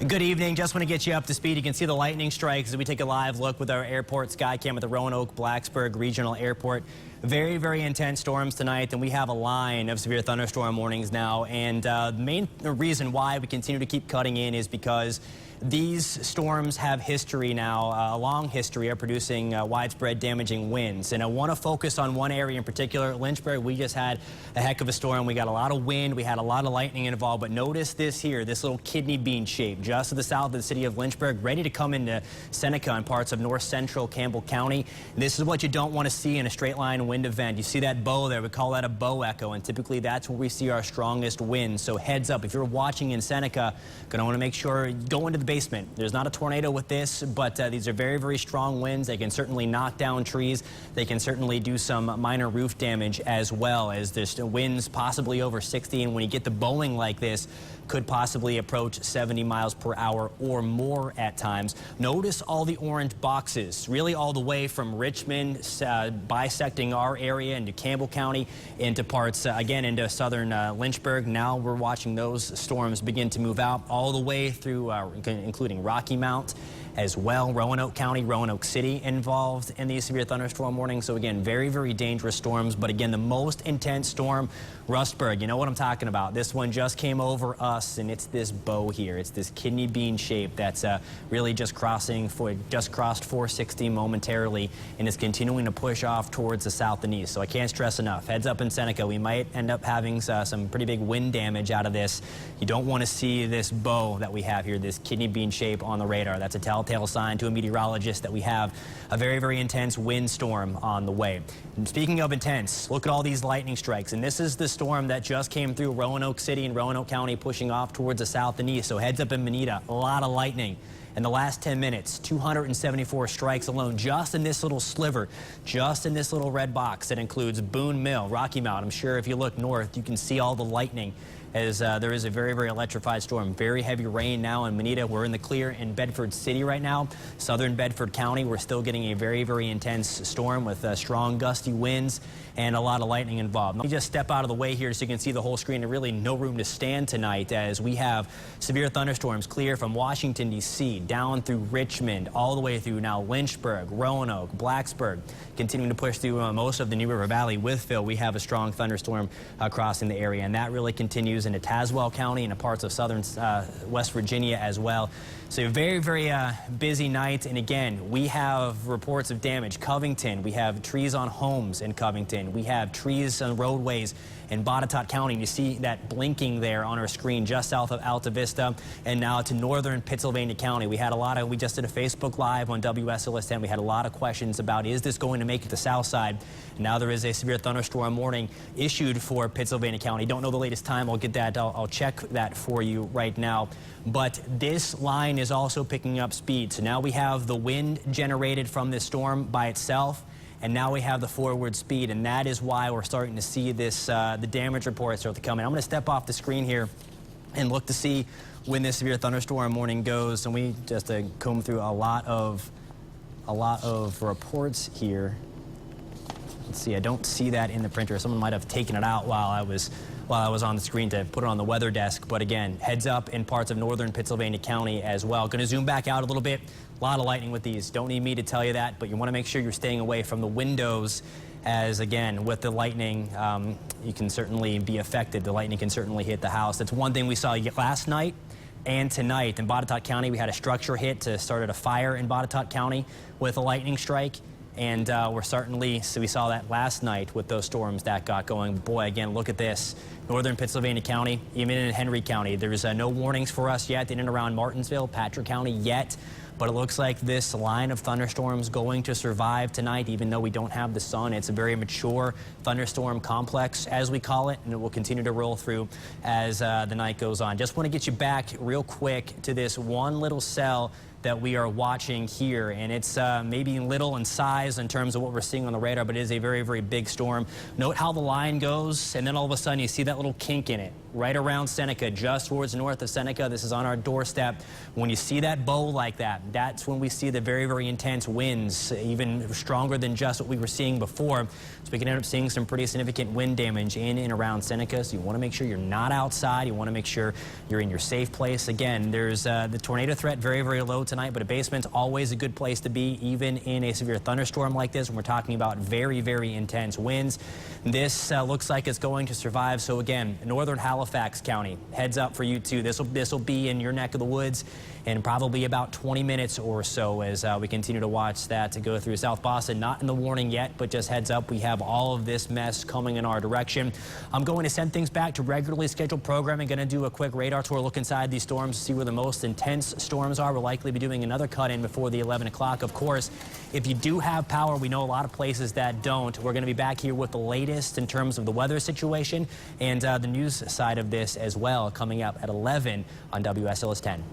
Good evening. Just want to get you up to speed. You can see the lightning strikes as we take a live look with our airport sky cam at the Roanoke-Blacksburg Regional Airport. Very, very intense storms tonight, and we have a line of severe thunderstorm warnings now. And the main reason why we continue to keep cutting in is because these storms have history now, a long history of producing widespread damaging winds. And I want to focus on one area in particular. Lynchburg, we just had a heck of a storm. We got a lot of wind. We had a lot of lightning involved. But notice this here, this little kidney bean shape just to the south of the city of Lynchburg, ready to come into Seneca and parts of north central Campbell County. This is what you don't want to see in a straight line wind event. You see that bow there. We call that a bow echo. And typically that's where we see our strongest winds. So heads up, if you're watching in Seneca, gonna want to make sure you go into the basement. There's not a tornado with this, but these are very, very strong winds. They can certainly knock down trees. They can certainly do some minor roof damage as well, as there's winds possibly over 60. And when you get the bowing like this, could possibly approach 70 miles per hour or more at times. Notice all the orange boxes, really all the way from Richmond, bisecting our area into Campbell County, into parts, again, into southern Lynchburg. Now we're watching those storms begin to move out all the way through, including Rocky Mount as well. Roanoke County, Roanoke City involved in these severe thunderstorm warnings. So again, very, very dangerous storms. But again, the most intense storm, Rustburg, you know what I'm talking about. This one just came over us, and it's this bow here. It's this kidney bean shape that's really just crossed 460 momentarily, and is continuing to push off towards the south and east. So I can't stress enough. Heads up in Seneca. We might end up having some pretty big wind damage out of this. You don't want to see this bow that we have here, this kidney bean shape on the radar. That's a telltale sign to a meteorologist that we have a very, very intense windstorm on the way. And speaking of intense, look at all these lightning strikes. And this is the storm that just came through Roanoke City and Roanoke County, pushing off towards the south and east. So heads up in Manita, a lot of lightning. In the last 10 minutes, 274 strikes alone just in this little sliver, just in this little red box that includes Boone Mill, Rocky Mount. I'm sure if you look north, you can see all the lightning as there is a very, very electrified storm. Very heavy rain now in Manita. We're in the clear in Bedford City right now. Southern Bedford County, we're still getting a very, very intense storm with strong gusty winds and a lot of lightning involved. Let me just step out of the way here so you can see the whole screen. And really no room to stand tonight as we have severe thunderstorms clear from Washington, D.C. down through Richmond, all the way through now Lynchburg, Roanoke, Blacksburg, continuing to push through most of the New River Valley with Phil. We have a strong thunderstorm crossing the area, and that really continues into Tazewell County and parts of southern West Virginia as well. So very, very busy night. And again, we have reports of damage. Covington, we have trees on homes in Covington. We have trees on roadways in Botetourt County. You see that blinking there on our screen just south of Alta Vista, and now to northern Pittsylvania County. We just did a Facebook Live on WSLS 10. We had a lot of questions about, is this going to make it to south side? Now there is a severe thunderstorm warning issued for Pittsylvania County. Don't know the latest time. I'll get that. I'll check that for you right now. But this line is also picking up speed. So now we have the wind generated from this storm by itself, and now we have the forward speed, and that is why we're starting to see this the damage reports start to come in. I'm going to step off the screen here and look to see when this severe thunderstorm warning goes. And we just comb through a lot of reports here. Let's see, I don't see that in the printer. Someone might have taken it out while I was on the screen to put it on the weather desk. But again, heads up in parts of northern Pittsylvania County as well. Going to zoom back out a little bit. A lot of lightning with these. Don't need me to tell you that, but you want to make sure you're staying away from the windows, as again, with the lightning, you can certainly be affected. The lightning can certainly hit the house. That's one thing we saw last night and tonight. In Botetourt County, we had a structure hit to started a fire in Botetourt County with a lightning strike. And so we saw that last night with those storms that got going. Boy, again, look at this. Northern Pennsylvania County, even in Henry County. There's no warnings for us yet in and around Martinsville, Patrick County yet. But it looks like this line of thunderstorms going to survive tonight, even though we don't have the sun. It's a very mature thunderstorm complex, as we call it, and it will continue to roll through as the night goes on. Just want to get you back real quick to this one little cell that we are watching here, and it's maybe little in size in terms of what we're seeing on the radar, but it is a very, very big storm. Note how the line goes, and then all of a sudden you see that little kink in it right around Seneca, just towards north of Seneca. This is on our doorstep. When you see that bow like that, that's when we see the very, very intense winds, even stronger than just what we were seeing before. So we can end up seeing some pretty significant wind damage in and around Seneca. So you want to make sure you're not outside. You want to make sure you're in your safe place. Again, there's the tornado threat very, very low tonight, but a basement's always a good place to be, even in a severe thunderstorm like this when we're talking about very, very intense winds. This looks like it's going to survive. So again, northern Halifax County, heads up for you too. This will be in your neck of the woods in probably about 20 minutes or so as we continue to watch that to go through South Boston. Not in the warning yet, but just heads up, we have all of this mess coming in our direction. I'm going to send things back to regularly scheduled programming. Going to do a quick radar tour, look inside these storms, see where the most intense storms are. We'll likely be doing another cut-in before the 11 o'clock. Of course, if you do have power, we know a lot of places that don't. We're going to be back here with the latest in terms of the weather situation and the news side of this as well, coming up at 11 on WSLS 10.